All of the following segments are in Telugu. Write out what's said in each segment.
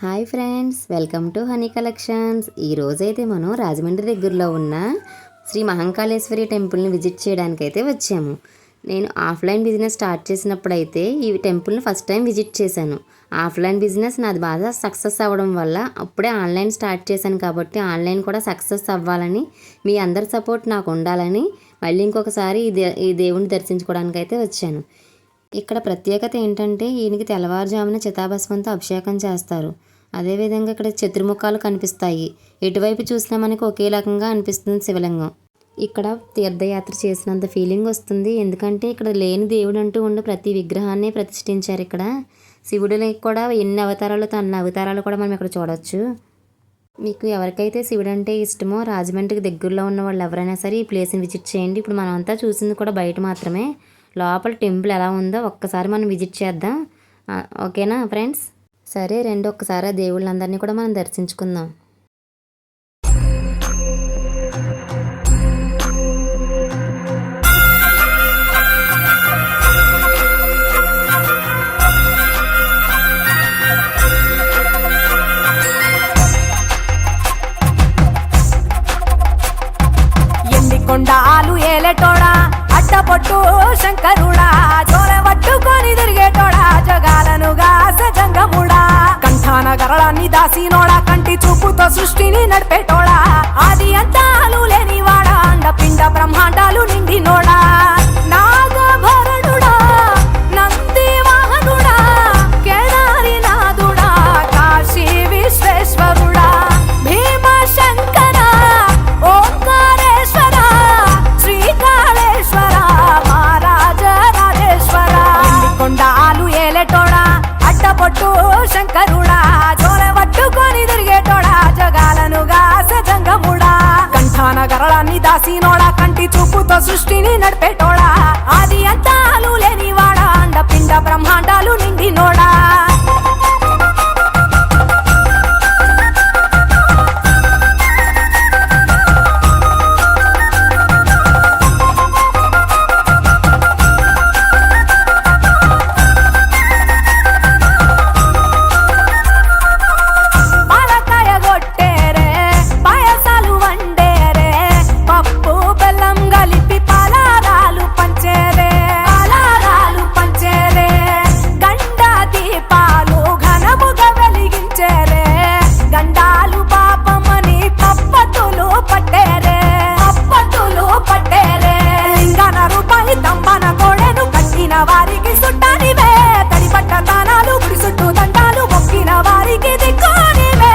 Hi friends, welcome to honey collections. ఈరోజైతే మనం రాజమండ్రి దగ్గరలో ఉన్న శ్రీ మహంకాళేశ్వరి టెంపుల్ని విజిట్ చేయడానికి అయితే వచ్చాము. నేను ఆఫ్లైన్ బిజినెస్ స్టార్ట్ చేసినప్పుడైతే ఈ టెంపుల్ని ఫస్ట్ టైం విజిట్ చేశాను. ఆఫ్లైన్ బిజినెస్ నాది బాగా సక్సెస్ అవ్వడం వల్ల అప్పుడే ఆన్లైన్ స్టార్ట్ చేశాను కాబట్టి ఆన్లైన్ కూడా సక్సెస్ అవ్వాలని, మీ అందరి సపోర్ట్ నాకు ఉండాలని మళ్ళీ ఇంకొకసారి ఈ దేవుణ్ణి దర్శించుకోవడానికి అయితే వచ్చాను. ఇక్కడ ప్రత్యేకత ఏంటంటే ఈయనకి తెల్లవారుజామున చితాభస్మంతో అభిషేకం చేస్తారు. అదేవిధంగా ఇక్కడ చతుర్ముఖాలు కనిపిస్తాయి. ఎటువైపు చూసినా మనకి ఒకే రకంగా అనిపిస్తుంది శివలింగం. ఇక్కడ తీర్థయాత్ర చేసినంత ఫీలింగ్ వస్తుంది. ఎందుకంటే ఇక్కడ లేని దేవుడు అంటూ ఉండి ప్రతి విగ్రహాన్ని ప్రతిష్ఠించారు. ఇక్కడ శివుడికి కూడా ఎన్ని అవతారాలు, తన అవతారాలు కూడా మనం ఇక్కడ చూడవచ్చు. మీకు ఎవరికైతే శివుడు అంటే ఇష్టమో రాజమండ్రికి దగ్గరలో ఉన్న వాళ్ళు ఎవరైనా సరే ఈ ప్లేస్ని విజిట్ చేయండి. ఇప్పుడు మనం అంతా చూసింది కూడా బయట మాత్రమే. లోపల టెంపుల్ ఎలా ఉందో ఒక్కసారి మనం విజిట్ చేద్దాం. ఓకేనా ఫ్రెండ్స్? సరే రండి, ఒక్కసారి ఆ దేవుళ్ళందరినీ కూడా మనం దర్శించుకుందాం. కొండాలు ఏలేటోడా, అట్టపొట్టు శంకరుడా, జోల పట్టుకొని తిరిగేటోడా, జగాలను గాస జంగముడా, కంఠాన గరళాన్ని దాసినోడా, కంటి చూపుతో సృష్టిని నడిపేటోడా, ఆది అంతాలు లేనివాడా, అండపిండ బ్రహ్మాండాలు నిండినోడా, నాగభరణుడా, నంది వాహనుడా, కేదారి నాథుడా, కాశీ విశ్వేశ్వరుడా, భీమ శంకర, ఓంకారేశ్వర, శ్రీకాళేశ్వర, మహారాజ రాజేశ్వర, కొండాలు ఏలేటోడా, అట్టపొట్టు శంకరుడా, జోల పట్టుకొని తిరిగేటోడా, జగాలను గాస జంగముడా, కంఠాన గరళాన్ని దాసినోడా, కంటి చూపుతో సృష్టిని నడిపేటోడా, ఆది అంతాలు లేనివాడా, అండపిండ బ్రహ్మాండాలు నిండినోడా. వారికి సుట్టానివే, తడిపట్ట తానాలు గుడి చుట్టూ దండాలు మొక్కిన వారికి దిక్కునివే,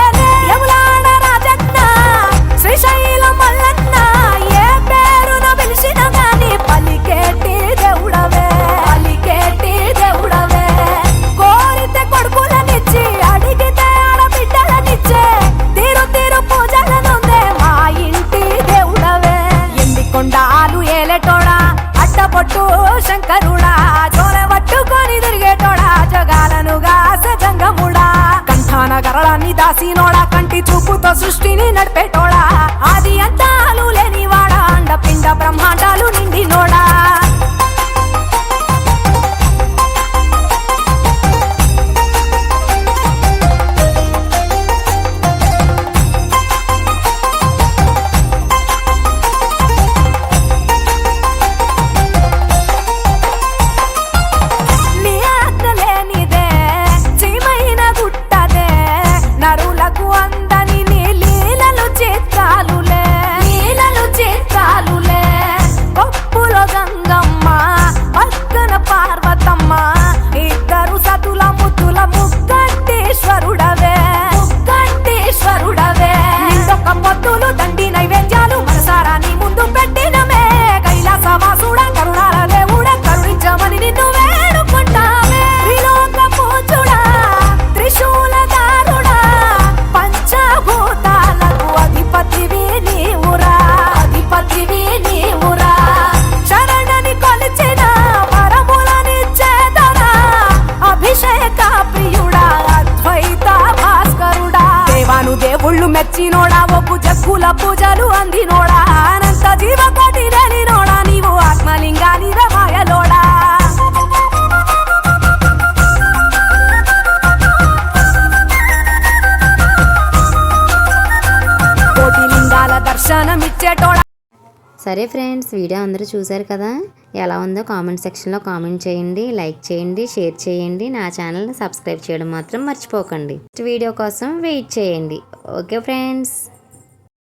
యములాడ రాజన్న, శ్రీశైలం మల్లన్న, ఏ పేరున పిలిచిన గాని పలికేటి దేవుడవే, పలికేటి దేవుడవే, కోరితే కొడుకులనిచ్చి, అడిగితే ఆడబిడ్డలనిచ్చే, తీరు తీరు పూజలనుందే మా ఇంటి దేవుడవే, ఎండి కొండాలు ఏలేటోడా, అట్టపొట్టు శంకరుడా, జోల పట్టుకొని తిరిగేటోడా, జగాలను గాస జంగముడా, కంఠాన గరళాన్ని దాసినోడా, కంటి చూపుతో సృష్టిని నడిపేటోడా, ఆది అంతాలు లేనివాడా, అండపిండ బ్రహ్మాండాలు నిండినోడా. దేవుళ్ళు మెచ్చినోడా, ఒప్పు జగ్గుల పూజలు అందినోడా, అనంత జీవకోటి లేనినోడా, నీవు ఆత్మలింగాని రమాయలోడా. దర్శనం ఇచ్చేటోడా. సరే ఫ్రెండ్స్, వీడియో అందరూ చూశారు కదా, ఎలా ఉందో కామెంట్ సెక్షన్లో కామెంట్ చేయండి, లైక్ చేయండి, షేర్ చేయండి. నా ఛానల్ని సబ్స్క్రైబ్ చేయడం మాత్రం మర్చిపోకండి. నెక్స్ట్ వీడియో కోసం వెయిట్ చేయండి. Okay friends.